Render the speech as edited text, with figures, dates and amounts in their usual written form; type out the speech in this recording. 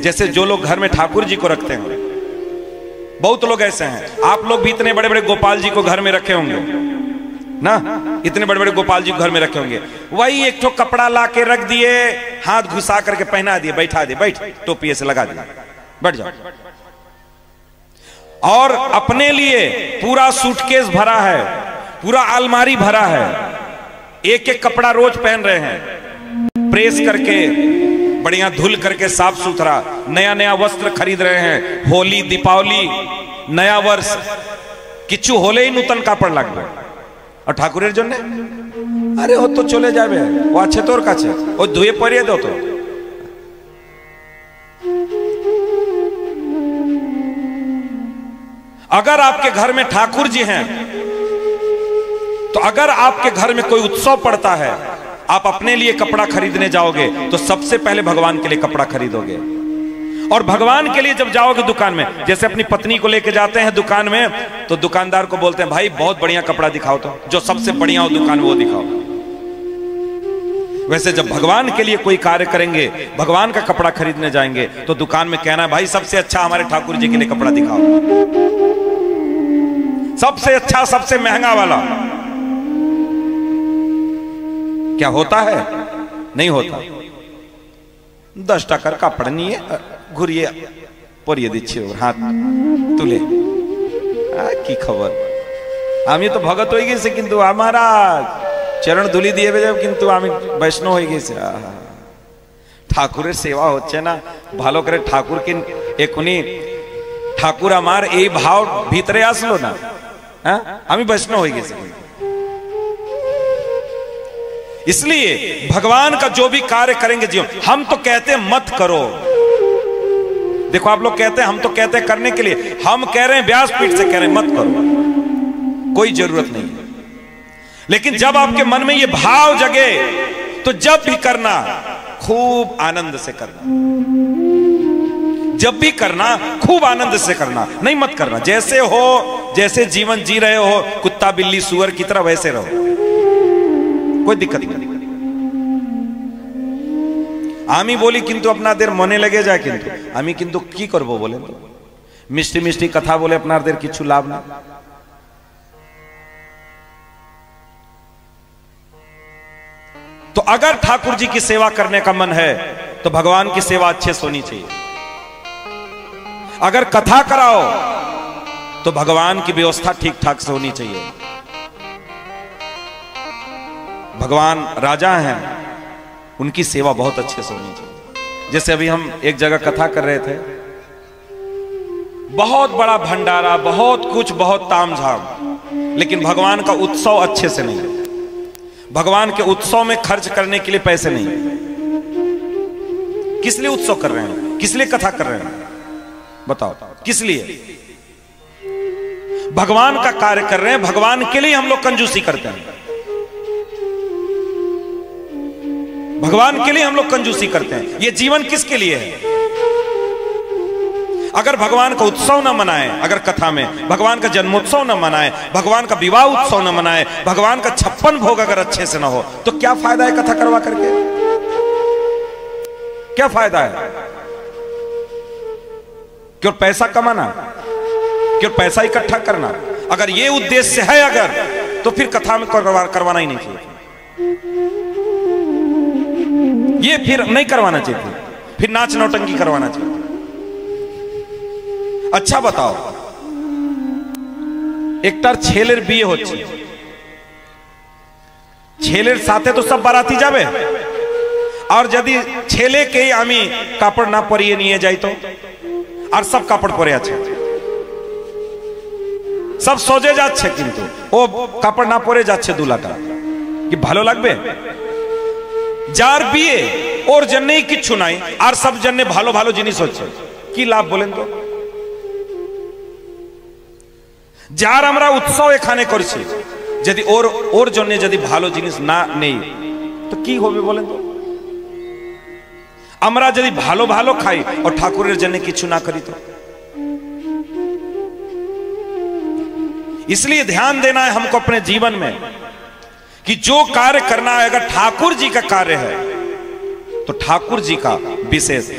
जैसे जो लोग घर में ठाकुर जी को रखते हैं, बहुत लोग ऐसे हैं, आप लोग भी इतने बड़े बड़े गोपाल जी को घर में रखे होंगे ना, इतने बड़े बड़े गोपाल जी को घर में रखे होंगे। वही एक ठो कपड़ा ला के रख दिए, हाथ घुसा करके पहना दिए, बैठा दिए, बैठ, टोपी ऐसे लगा दिया, बैठ जाओ। और अपने लिए पूरा सूटकेस भरा है, पूरा अलमारी भरा है, एक एक कपड़ा रोज पहन रहे हैं, प्रेस करके बढ़िया धुल करके साफ सुथरा नया नया वस्त्र खरीद रहे हैं। होली दीपावली नया वर्ष किच्छु होले ही नूतन कापड़ लागबे, और ठाकुरेर जन्य अरे हो तो चले जाबे, वो अच्छे तोर काछे ओ धुए परिये दो। तो अगर आपके घर में ठाकुर जी हैं, तो अगर आपके घर में कोई उत्सव पड़ता है, आप अपने लिए कपड़ा खरीदने जाओगे तो सबसे पहले भगवान के लिए कपड़ा खरीदोगे। और भगवान के लिए जब जाओगे दुकान में, जैसे अपनी पत्नी को लेके जाते हैं दुकान में, तो दुकानदार को बोलते हैं भाई बहुत बढ़िया कपड़ा दिखाओ, तो जो सबसे बढ़िया हो दुकान वो दिखाओ। वैसे जब भगवान के लिए कोई कार्य करेंगे, भगवान का कपड़ा खरीदने जाएंगे, तो दुकान में कहना है भाई सबसे अच्छा हमारे ठाकुर जी के लिए कपड़ा दिखाओ, सबसे अच्छा सबसे महंगा वाला। क्या होता है? नहीं होता। 10 টাকার কাপড় নিয়ে ঘুরিয়ে পরিয়ে দিচ্ছে ওর হাত তুলে, কি খবর, আমি তো ভগত হয়ে গেছি কিন্তু আমার চরণ ধুলি দিয়ে যাবে, কিন্তু আমি বৈষ্ণব হয়ে গেছি। ঠাকুরের সেবা হচ্ছে না ভালো করে, ঠাকুরকে এখনি ঠাকুর আমার এই ভাব ভিতরে আসলো না, হ্যাঁ আমি বৈষ্ণব হয়ে গেছি। इसलिए भगवान का जो भी कार्य करेंगे जीवन, हम तो कहते हैं मत करो। देखो आप लोग कहते हैं, हम तो कहते हैं करने के लिए, हम कह रहे हैं व्यासपीठ से कह रहे हैं मत करो, कोई जरूरत नहीं है। लेकिन जब आपके मन में ये भाव जगे, तो जब भी करना खूब आनंद से करना, जब भी करना खूब आनंद से करना, नहीं मत करना जैसे हो, जैसे जीवन जी रहे हो कुत्ता बिल्ली सुअर की तरह वैसे रहो, कोई दिक्कत नहीं। आमी बोली किंतु अपना देर मने लगे जाए, किंतु आमी किंतु की करबो बोले, तो मिष्टि मिष्टि कथा बोले अपना देर किच्छु लाभ ना। तो अगर ठाकुर जी की सेवा करने का मन है तो भगवान की सेवा अच्छे से होनी चाहिए। अगर कथा कराओ तो भगवान की व्यवस्था ठीक ठाक से होनी चाहिए। भगवान राजा हैं, उनकी सेवा बहुत अच्छे से होनी चाहिए। जैसे अभी हम एक जगह कथा कर रहे थे, बहुत बड़ा भंडारा, बहुत कुछ, बहुत तामझाम, लेकिन भगवान का उत्सव अच्छे से नहीं है। भगवान के उत्सव में खर्च करने के लिए पैसे नहीं है। किस लिए उत्सव कर रहे हैं, किस लिए कथा कर रहे हैं, बताओ किस लिए? भगवान का कार्य कर रहे हैं, भगवान के लिए हम लोग कंजूसी करते हैं, भगवान के लिए हम लोग कंजूसी करते हैं। ये जीवन किसके लिए है? अगर भगवान का उत्सव न मनाए, अगर कथा में भगवान का जन्मोत्सव न मनाए, भगवान का विवाह उत्सव न मनाए, भगवान का 56 भोग अगर अच्छे से न हो, तो क्या फायदा है कथा करवा करके? क्या फायदा है? क्यों पैसा कमाना, क्यों पैसा इकट्ठा करना? अगर ये उद्देश्य है अगर, तो फिर कथा में करवाना ही नहीं चाहिए, ये फिर नहीं करवाना चाहिए, फिर नाच नौटंकी करवाना चाहिए। अच्छा बताओ, एकटार छेलेर बिये होच्छे, छेलेर साथे तो सब बाराती जाबे, और यदि छेले के आमी कापड़ ना परिये निये जाई तो, और सब कापड़ परे आछे, सब सोजे जाच्छे, किन्तु ओ कापड़ ना परे जाच्छे दुलाटा, कि भालो लागबे? जार बिये और जन्ने किच्छु नाई, और सब जन्ने भालो भालो जिनिस होच्छे, की लाभ बोलें तो? जार आमरा उत्सव एखाने करछि, यदि और जन्ने यदि भालो जिनिस ना नेই तो की होबे बोलें तो? आमरा यदि भालो भालो खाई और ठाकुरेर जन्ने किच्छु ना करी तो? इसलिए ध्यान देना है हमको अपने जीवन में कि जो कार्य करना है, अगर ठाकुर जी का कार्य है तो ठाकुर जी का विशेष